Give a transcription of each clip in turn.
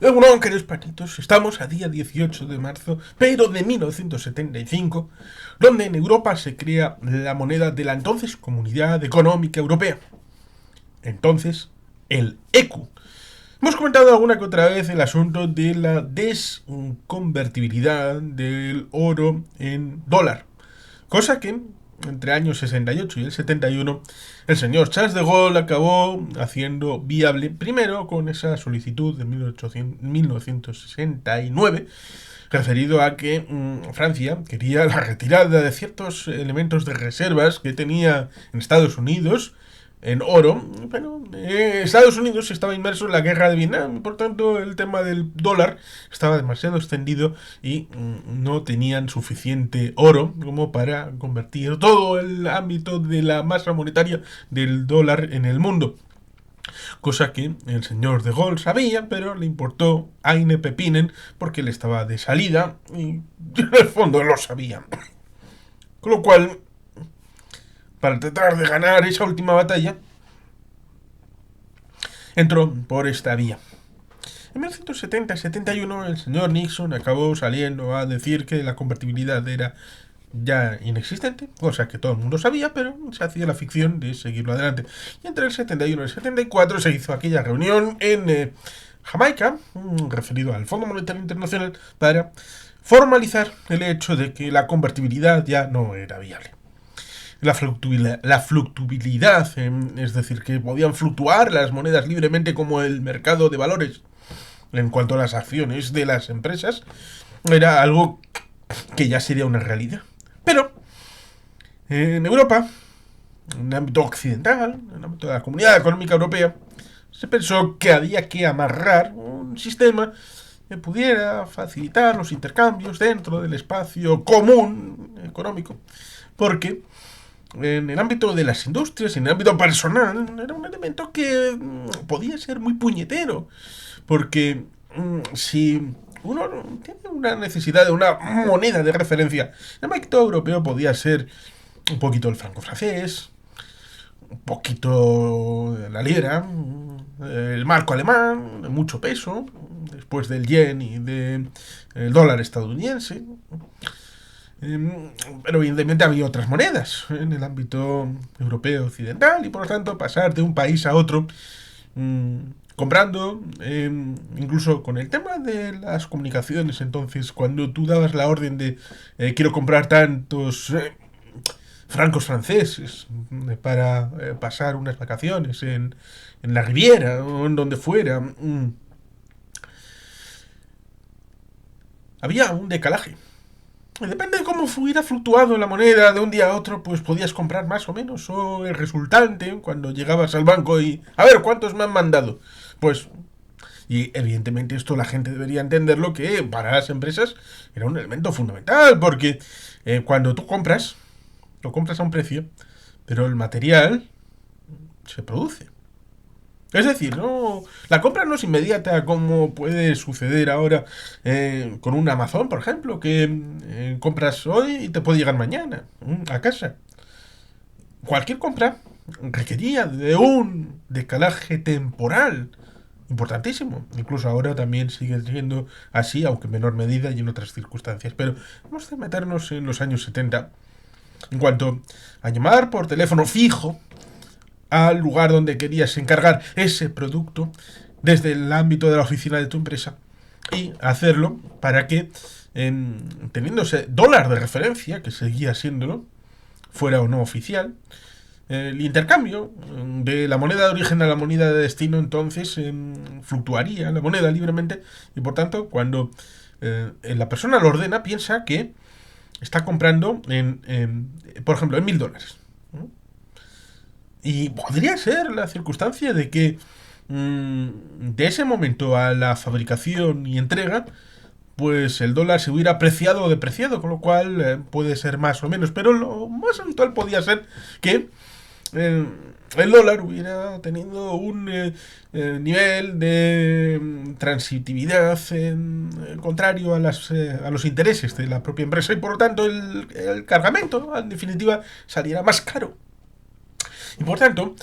Bueno, queridos patitos, estamos a día 18 de marzo, pero de 1975, donde en Europa se crea la moneda de la entonces Comunidad Económica Europea. Entonces, el ECU. Hemos comentado alguna que otra vez el asunto de la desconvertibilidad del oro en dólar. Cosa que entre años 68 y el 71 el señor Charles de Gaulle acabó haciendo viable, primero con esa solicitud de 1969, referido a que Francia quería la retirada de ciertos elementos de reservas que tenía en Estados Unidos en oro, pero Estados Unidos estaba inmerso en la guerra de Vietnam, por tanto el tema del dólar estaba demasiado extendido y no tenían suficiente oro como para convertir todo el ámbito de la masa monetaria del dólar en el mundo. Cosa que el señor de Gaulle sabía, pero le importó Aine Pepinen porque él estaba de salida y en el fondo lo sabía. Con lo cual, para tratar de ganar esa última batalla, entró por esta vía. En 1970-71 el señor Nixon acabó saliendo a decir que la convertibilidad era ya inexistente, cosa que todo el mundo sabía, pero se hacía la ficción de seguirlo adelante. Y entre el 71 y el 74 se hizo aquella reunión en Jamaica, referido al Fondo Monetario Internacional, para formalizar el hecho de que la convertibilidad ya no era viable. La fluctuabilidad, es decir, que podían fluctuar las monedas libremente como el mercado de valores en cuanto a las acciones de las empresas, era algo que ya sería una realidad. Pero en Europa, en el ámbito occidental, en el ámbito de la Comunidad Económica Europea, se pensó que había que amarrar un sistema que pudiera facilitar los intercambios dentro del espacio común económico, porque en el ámbito de las industrias, en el ámbito personal, era un elemento que podía ser muy puñetero, porque si uno tiene una necesidad de una moneda de referencia, el ámbito europeo podía ser un poquito el franco francés, un poquito la libra, el marco alemán, de mucho peso, después del yen y del dólar estadounidense. Pero evidentemente había otras monedas en el ámbito europeo occidental y por lo tanto pasar de un país a otro comprando, incluso con el tema de las comunicaciones, entonces cuando tú dabas la orden de quiero comprar tantos francos franceses para pasar unas vacaciones en la Riviera o en donde fuera, había un decalaje. Depende de cómo hubiera fluctuado la moneda de un día a otro, pues podías comprar más o menos. O el resultante, cuando llegabas al banco y... A ver, ¿cuántos me han mandado? Pues... Y evidentemente esto la gente debería entenderlo que para las empresas era un elemento fundamental, porque cuando tú compras, lo compras a un precio, pero el material se produce. Es decir, no, la compra no es inmediata como puede suceder ahora con un Amazon, por ejemplo, que compras hoy y te puede llegar mañana a casa. Cualquier compra requería de un decalaje temporal importantísimo. Incluso ahora también sigue siendo así, aunque en menor medida y en otras circunstancias. Pero vamos a meternos en los años 70. En cuanto a llamar por teléfono fijo al lugar donde querías encargar ese producto desde el ámbito de la oficina de tu empresa y hacerlo para que, teniendo ese dólar de referencia, que seguía siéndolo, fuera o no oficial, el intercambio de la moneda de origen a la moneda de destino entonces fluctuaría la moneda libremente y por tanto cuando la persona lo ordena piensa que está comprando por ejemplo en $1000. Y podría ser la circunstancia de que de ese momento a la fabricación y entrega, pues el dólar se hubiera apreciado o depreciado, con lo cual puede ser más o menos. Pero lo más habitual podía ser que el dólar hubiera tenido un nivel de transitividad contrario a los intereses de la propia empresa y por lo tanto el cargamento, ¿no?, en definitiva saliera más caro. Y por tanto,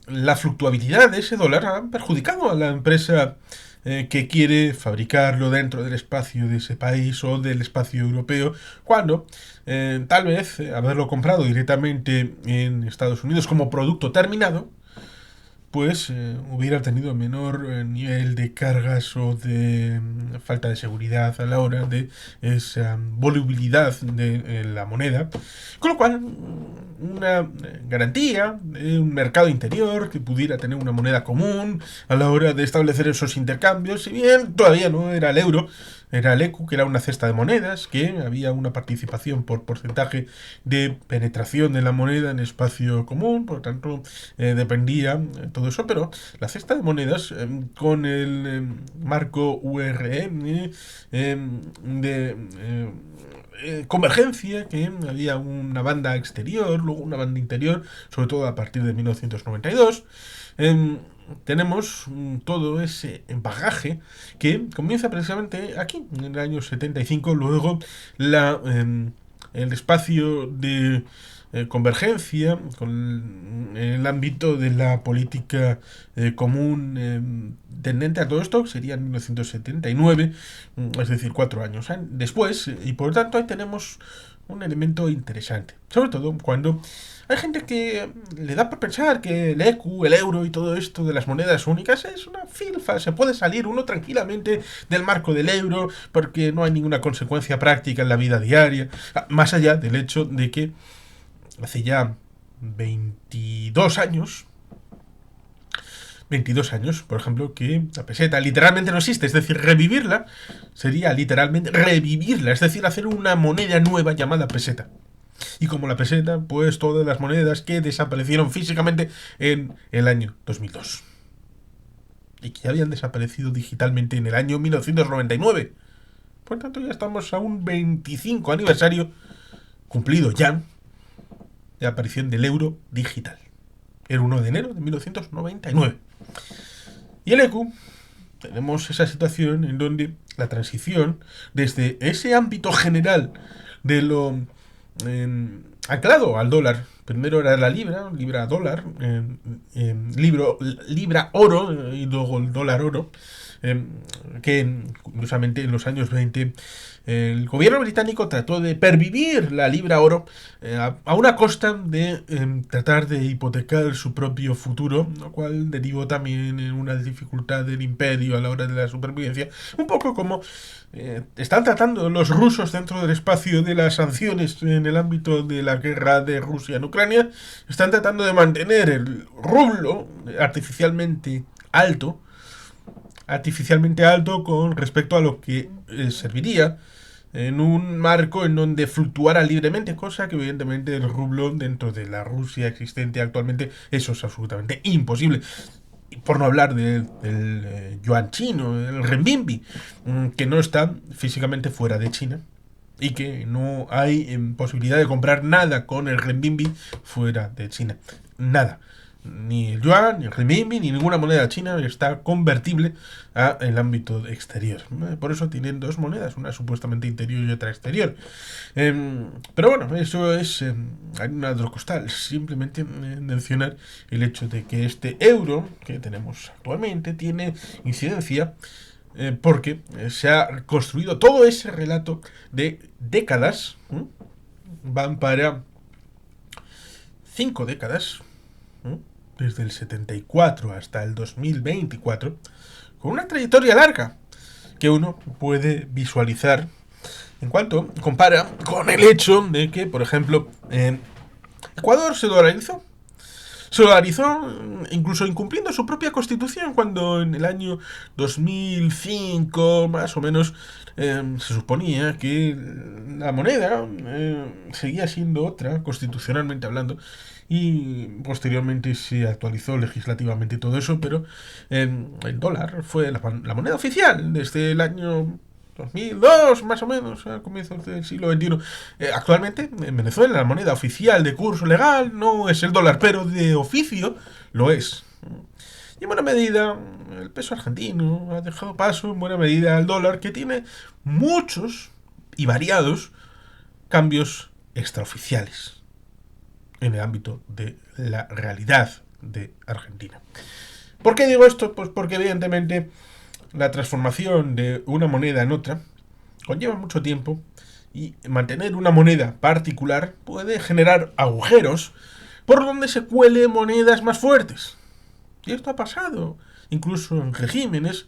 la fluctuabilidad de ese dólar ha perjudicado a la empresa que quiere fabricarlo dentro del espacio de ese país o del espacio europeo, cuando tal vez haberlo comprado directamente en Estados Unidos como producto terminado, pues hubiera tenido menor nivel de cargas o de falta de seguridad a la hora de esa volubilidad de la moneda, con lo cual una garantía de un mercado interior que pudiera tener una moneda común a la hora de establecer esos intercambios, si bien todavía no era el euro, era el ECU, que era una cesta de monedas, que había una participación por porcentaje de penetración de la moneda en espacio común, por lo tanto dependía todo eso, pero la cesta de monedas con el marco URE de convergencia, que había una banda exterior, luego una banda interior, sobre todo a partir de 1992, tenemos todo ese bagaje que comienza precisamente aquí, en el año 75, luego el espacio de convergencia con el ámbito de la política común tendente a todo esto sería en 1979, es decir, 4 años después, y por lo tanto ahí tenemos un elemento interesante, sobre todo cuando hay gente que le da por pensar que el ECU, el euro y todo esto de las monedas únicas es una filfa, se puede salir uno tranquilamente del marco del euro porque no hay ninguna consecuencia práctica en la vida diaria, más allá del hecho de que hace ya 22 años, por ejemplo, que la peseta literalmente no existe, es decir, revivirla sería literalmente revivirla, es decir, hacer una moneda nueva llamada peseta. Y como la peseta, pues todas las monedas que desaparecieron físicamente en el año 2002. Y que ya habían desaparecido digitalmente en el año 1999. Por tanto, ya estamos a un 25 aniversario cumplido ya de aparición del euro digital. El 1 de enero de 1999. Y el ECU, tenemos esa situación en donde la transición desde ese ámbito general de lo anclado al dólar, primero era la libra dólar, libra oro y luego el dólar oro, que curiosamente en los años 20 el gobierno británico trató de pervivir la libra oro a una costa de tratar de hipotecar su propio futuro, lo cual derivó también en una dificultad del imperio a la hora de la supervivencia, un poco como están tratando los rusos dentro del espacio de las sanciones en el ámbito de la guerra de Rusia en Ucrania, están tratando de mantener el rublo artificialmente alto con respecto a lo que serviría en un marco en donde fluctuara libremente, cosa que evidentemente el rublo dentro de la Rusia existente actualmente eso es absolutamente imposible. Por no hablar del yuan chino, el renminbi, que no está físicamente fuera de China y que no hay posibilidad de comprar nada con el renminbi fuera de China. Nada. Ni el yuan, ni el renminbi, ni ninguna moneda china está convertible al ámbito exterior. Por eso tienen dos monedas, una supuestamente interior y otra exterior. Pero bueno, eso es harina de otro costal. Simplemente mencionar el hecho de que este euro que tenemos actualmente tiene incidencia porque se ha construido todo ese relato de décadas, van para 5 décadas, desde el 74 hasta el 2024, con una trayectoria larga que uno puede visualizar en cuanto compara con el hecho de que, por ejemplo, Ecuador se dolarizó. Se dolarizó incluso incumpliendo su propia constitución cuando en el año 2005 más o menos se suponía que la moneda seguía siendo otra constitucionalmente hablando y posteriormente se actualizó legislativamente todo eso, pero el dólar fue la moneda oficial desde el año 2002, más o menos, a comienzos del siglo XXI. Actualmente, en Venezuela, la moneda oficial de curso legal no es el dólar, pero de oficio lo es. Y en buena medida, el peso argentino ha dejado paso en buena medida al dólar, que tiene muchos y variados cambios extraoficiales en el ámbito de la realidad de Argentina. ¿Por qué digo esto? Pues porque evidentemente la transformación de una moneda en otra conlleva mucho tiempo y mantener una moneda particular puede generar agujeros por donde se cuele monedas más fuertes. Y esto ha pasado incluso en regímenes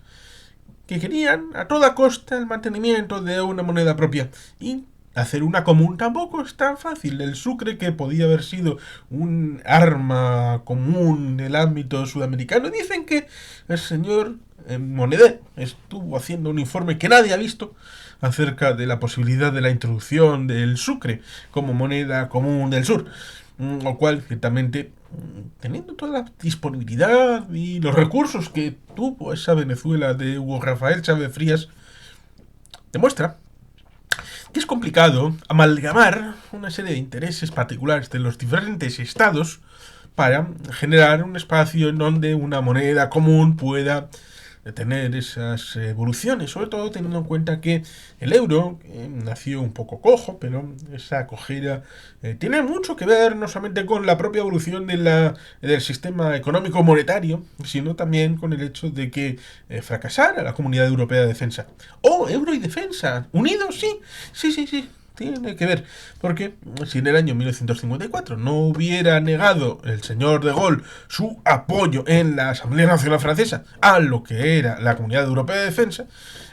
que querían a toda costa el mantenimiento de una moneda propia. Y hacer una común tampoco es tan fácil. El sucre, que podía haber sido un arma común en el ámbito sudamericano, dicen que el señor Moneder estuvo haciendo un informe que nadie ha visto acerca de la posibilidad de la introducción del sucre como moneda común del sur. Lo cual, ciertamente, teniendo toda la disponibilidad y los recursos que tuvo esa Venezuela de Hugo Rafael Chávez Frías, demuestra que es complicado amalgamar una serie de intereses particulares de los diferentes estados para generar un espacio en donde una moneda común pueda tener esas evoluciones, sobre todo teniendo en cuenta que el euro nació un poco cojo, pero esa acogida tiene mucho que ver no solamente con la propia evolución del sistema económico monetario, sino también con el hecho de que fracasara la Comunidad Europea de Defensa. ¡Oh, euro y defensa! ¿Unidos? Sí, sí, sí, sí. Tiene que ver, porque si en el año 1954 no hubiera negado el señor de Gaulle su apoyo en la Asamblea Nacional Francesa a lo que era la Comunidad Europea de Defensa,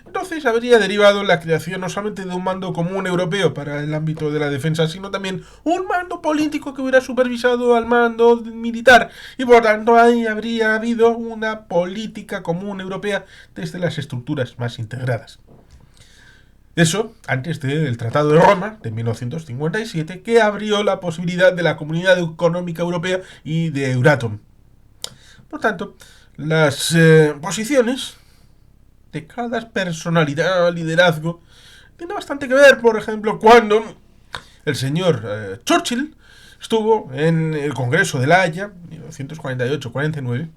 entonces habría derivado la creación no solamente de un mando común europeo para el ámbito de la defensa, sino también un mando político que hubiera supervisado al mando militar, y por tanto ahí habría habido una política común europea desde las estructuras más integradas. Eso antes del Tratado de Roma de 1957, que abrió la posibilidad de la Comunidad Económica Europea y de Euratom. Por tanto, las posiciones de cada personalidad o liderazgo tienen bastante que ver. Por ejemplo, cuando el señor Churchill estuvo en el Congreso de La Haya, 1948-49,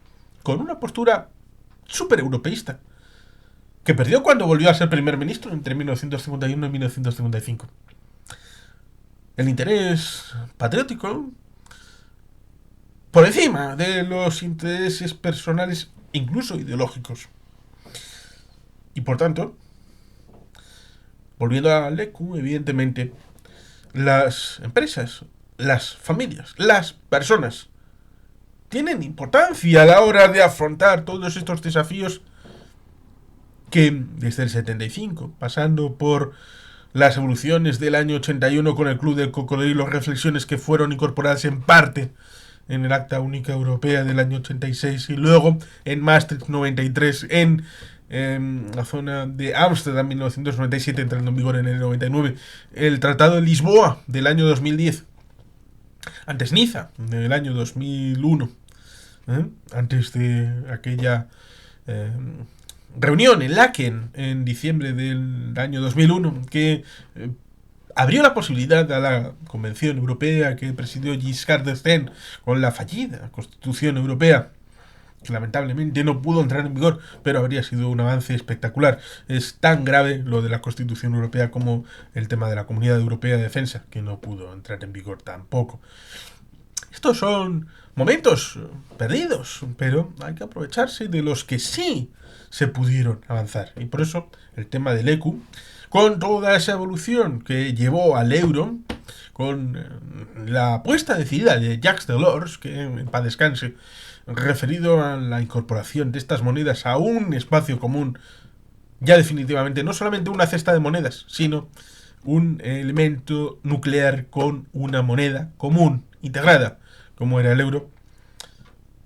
con una postura súper europeísta, que perdió cuando volvió a ser primer ministro entre 1951 y 1955. El interés patriótico por encima de los intereses personales, incluso ideológicos. Y por tanto, volviendo a Lecu, evidentemente, las empresas, las familias, las personas tienen importancia a la hora de afrontar todos estos desafíos que desde el 75, pasando por las evoluciones del año 81 con el Club del Cocodrilo, reflexiones que fueron incorporadas en parte en el Acta Única Europea del año 86 y luego en Maastricht 93, en la zona de Ámsterdam 1997, entrando en vigor en el 99, el Tratado de Lisboa del año 2010, antes Niza del año 2001, antes de aquella reunión en Laken en diciembre del año 2001 que abrió la posibilidad a la Convención Europea que presidió Giscard d'Estaing con la fallida Constitución Europea, que lamentablemente no pudo entrar en vigor, pero habría sido un avance espectacular. Es tan grave lo de la Constitución Europea como el tema de la Comunidad Europea de Defensa, que no pudo entrar en vigor tampoco. Estos son momentos perdidos, pero hay que aprovecharse de los que sí se pudieron avanzar. Y por eso el tema del ECU, con toda esa evolución que llevó al euro, con la apuesta decidida de Jacques Delors, que en paz descanse, referido a la incorporación de estas monedas a un espacio común, ya definitivamente no solamente una cesta de monedas, sino un elemento nuclear con una moneda común, integrada, como era el euro,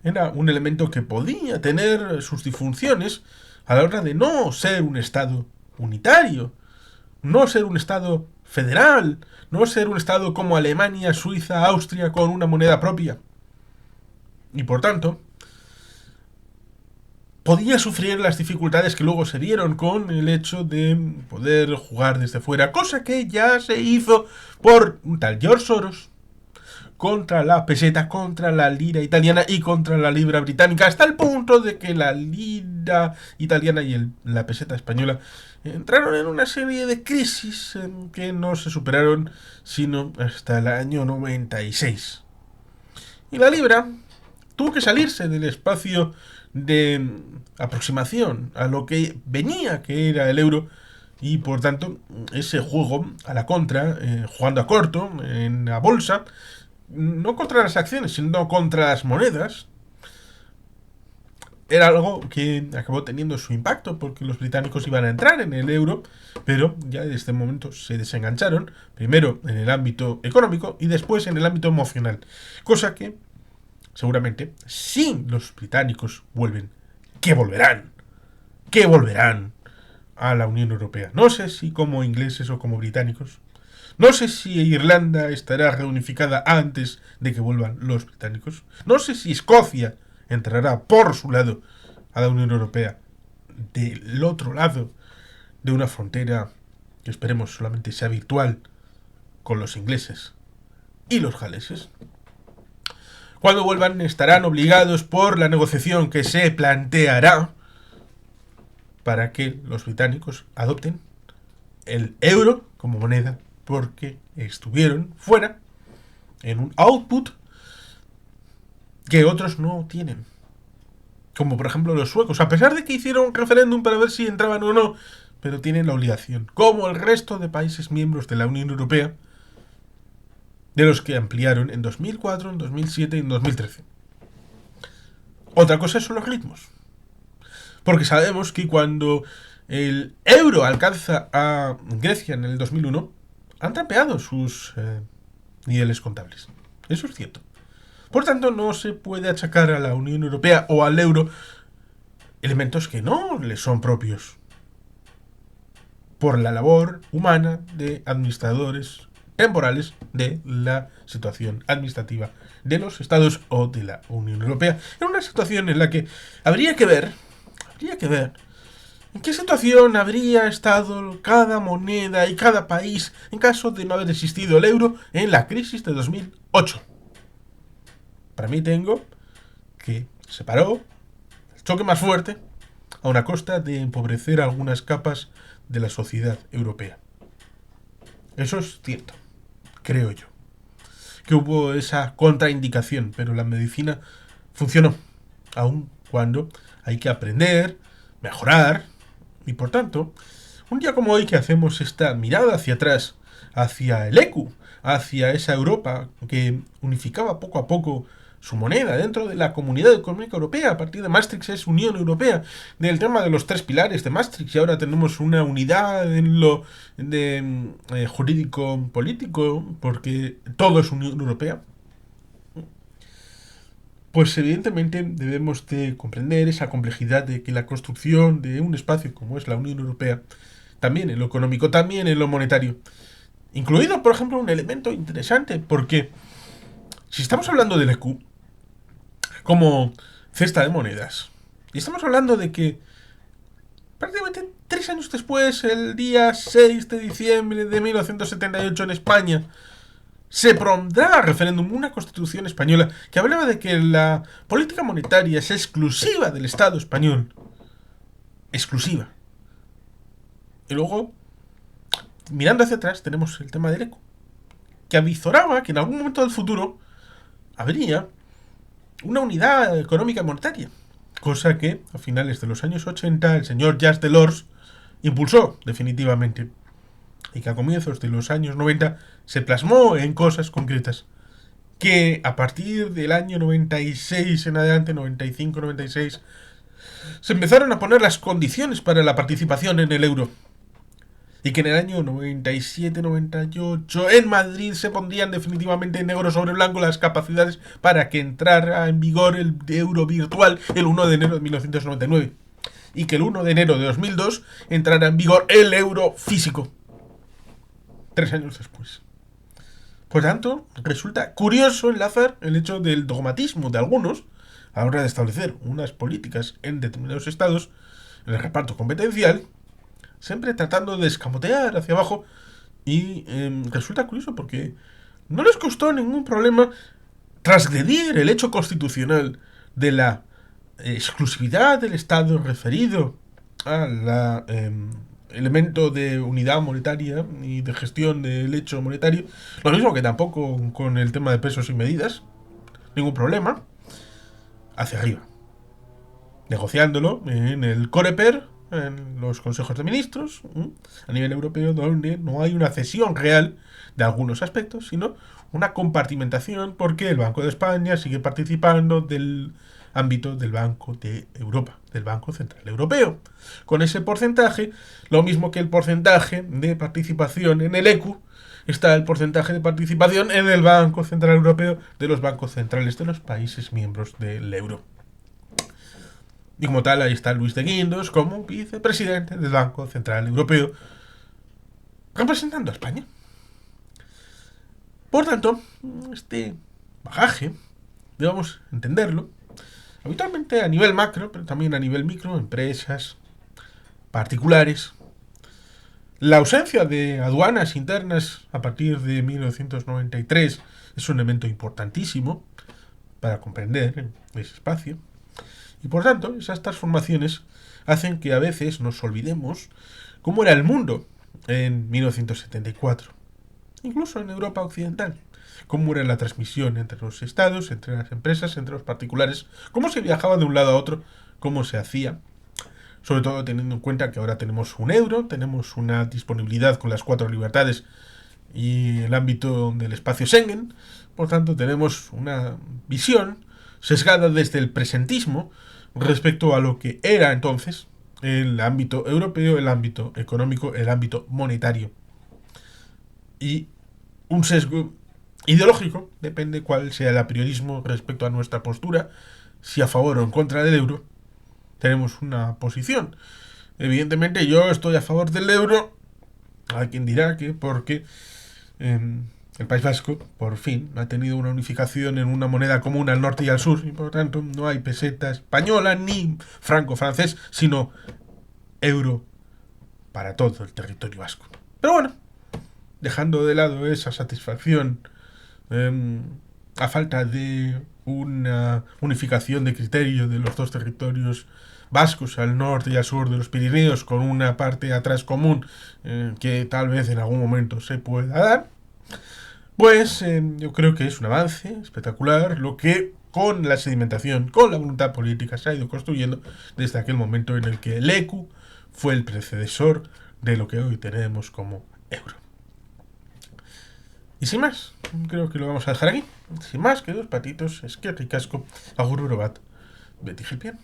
era un elemento que podía tener sus disfunciones a la hora de no ser un Estado unitario, no ser un Estado federal, no ser un Estado como Alemania, Suiza, Austria, con una moneda propia. Y por tanto, podía sufrir las dificultades que luego se dieron con el hecho de poder jugar desde fuera, cosa que ya se hizo por un tal George Soros, contra la peseta, contra la lira italiana y contra la libra británica, hasta el punto de que la lira italiana y la peseta española entraron en una serie de crisis que no se superaron sino hasta el año 96. Y la libra tuvo que salirse del espacio de aproximación a lo que venía que era el euro, y por tanto ese juego a la contra, jugando a corto en la bolsa, no contra las acciones, sino contra las monedas, era algo que acabó teniendo su impacto porque los británicos iban a entrar en el euro, pero ya desde este momento se desengancharon, primero en el ámbito económico y después en el ámbito emocional, cosa que seguramente si los británicos vuelven, que volverán a la Unión Europea. No sé si como ingleses o como británicos. No sé si Irlanda estará reunificada antes de que vuelvan los británicos. No sé si Escocia entrará por su lado a la Unión Europea del otro lado de una frontera que esperemos solamente sea virtual con los ingleses y los galeses. Cuando vuelvan estarán obligados por la negociación que se planteará para que los británicos adopten el euro como moneda porque estuvieron fuera en un output que otros no tienen. Como por ejemplo los suecos, a pesar de que hicieron un referéndum para ver si entraban o no, pero tienen la obligación, como el resto de países miembros de la Unión Europea, de los que ampliaron en 2004, en 2007 y en 2013. Otra cosa son los ritmos. Porque sabemos que cuando el euro alcanza a Grecia en el 2001, han trampeado sus niveles contables. Eso es cierto. Por tanto, no se puede achacar a la Unión Europea o al euro elementos que no le son propios por la labor humana de administradores temporales de la situación administrativa de los estados o de la Unión Europea. En una situación en la que habría que ver en qué situación habría estado cada moneda y cada país en caso de no haber existido el euro en la crisis de 2008. Para mí tengo que se paró el choque más fuerte a una costa de empobrecer algunas capas de la sociedad europea. Eso es cierto, creo yo. Que hubo esa contraindicación, pero la medicina funcionó, aun cuando hay que aprender, mejorar, y por tanto, un día como hoy que hacemos esta mirada hacia atrás, hacia el ECU, hacia esa Europa que unificaba poco a poco su moneda dentro de la Comunidad Económica Europea, a partir de Maastricht es Unión Europea, del tema de los tres pilares de Maastricht, y ahora tenemos una unidad en lo de jurídico-político, porque todo es Unión Europea. Pues evidentemente debemos de comprender esa complejidad de que la construcción de un espacio como es la Unión Europea, también en lo económico, también en lo monetario, incluido por ejemplo un elemento interesante, porque si estamos hablando del ECU como cesta de monedas, y estamos hablando de que prácticamente 3 años después, el día 6 de diciembre de 1978 en España, se pondrá a referéndum una constitución española que hablaba de que la política monetaria es exclusiva del Estado español. Exclusiva. Y luego, mirando hacia atrás, tenemos el tema del ECO, que avizoraba que en algún momento del futuro habría una unidad económica monetaria. Cosa que, a finales de los años 80, el señor Jacques Delors impulsó definitivamente. Y que a comienzos de los años 90 se plasmó en cosas concretas. Que a partir del año 96 en adelante, 95, 96, se empezaron a poner las condiciones para la participación en el euro. Y que en el año 97, 98, en Madrid se pondrían definitivamente en negro sobre blanco las capacidades para que entrara en vigor el euro virtual el 1 de enero de 1999. Y que el 1 de enero de 2002 entrara en vigor el euro físico. 3 años después. Por tanto, resulta curioso enlazar el hecho del dogmatismo de algunos a la hora de establecer unas políticas en determinados estados, en el reparto competencial, siempre tratando de escamotear hacia abajo, y resulta curioso porque no les costó ningún problema transgredir el hecho constitucional de la exclusividad del Estado referido a la elemento de unidad monetaria y de gestión del hecho monetario. Lo mismo que tampoco con el tema de pesos y medidas. Ningún problema. Hacia arriba. negociándolo en el Coreper, en los consejos de ministros, a nivel europeo, donde no hay una cesión real de algunos aspectos, sino una compartimentación, porque el Banco de España sigue participando del ámbito del Banco de Europa, del Banco Central Europeo. Con ese porcentaje, lo mismo que el porcentaje de participación en el ECU, está el porcentaje de participación en el Banco Central Europeo de los bancos centrales de los países miembros del euro. Y como tal, ahí está Luis de Guindos como vicepresidente del Banco Central Europeo, representando a España. Por tanto, este bagaje, debemos entenderlo, habitualmente a nivel macro, pero también a nivel micro, empresas, particulares. La ausencia de aduanas internas a partir de 1993 es un elemento importantísimo para comprender ese espacio. Y por tanto, esas transformaciones hacen que a veces nos olvidemos cómo era el mundo en 1974, incluso en Europa occidental. Cómo era la transmisión entre los estados, entre las empresas, entre los particulares, cómo se viajaba de un lado a otro, cómo se hacía. Sobre todo teniendo en cuenta que ahora tenemos un euro, tenemos una disponibilidad con las 4 libertades y el ámbito del espacio Schengen. Por tanto, tenemos una visión sesgada desde el presentismo respecto a lo que era entonces el ámbito europeo, el ámbito económico, el ámbito monetario. Y un sesgo ideológico, depende cuál sea el apriorismo respecto a nuestra postura, si a favor o en contra del euro, tenemos una posición. Evidentemente yo estoy a favor del euro, hay quien dirá que porque el País Vasco, por fin, ha tenido una unificación en una moneda común al norte y al sur, y por lo tanto no hay peseta española ni franco francés, sino euro para todo el territorio vasco. Pero bueno, dejando de lado esa satisfacción a falta de una unificación de criterio de los dos territorios vascos al norte y al sur de los Pirineos, con una parte atrás común que tal vez en algún momento se pueda dar, pues yo creo que es un avance espectacular lo que con la sedimentación, con la voluntad política se ha ido construyendo desde aquel momento en el que el ECU fue el predecesor de lo que hoy tenemos como euro. Y sin más, creo que lo vamos a dejar aquí. Sin más, que dos patitos, es que ricasco, agur bat, Betty Gilpian.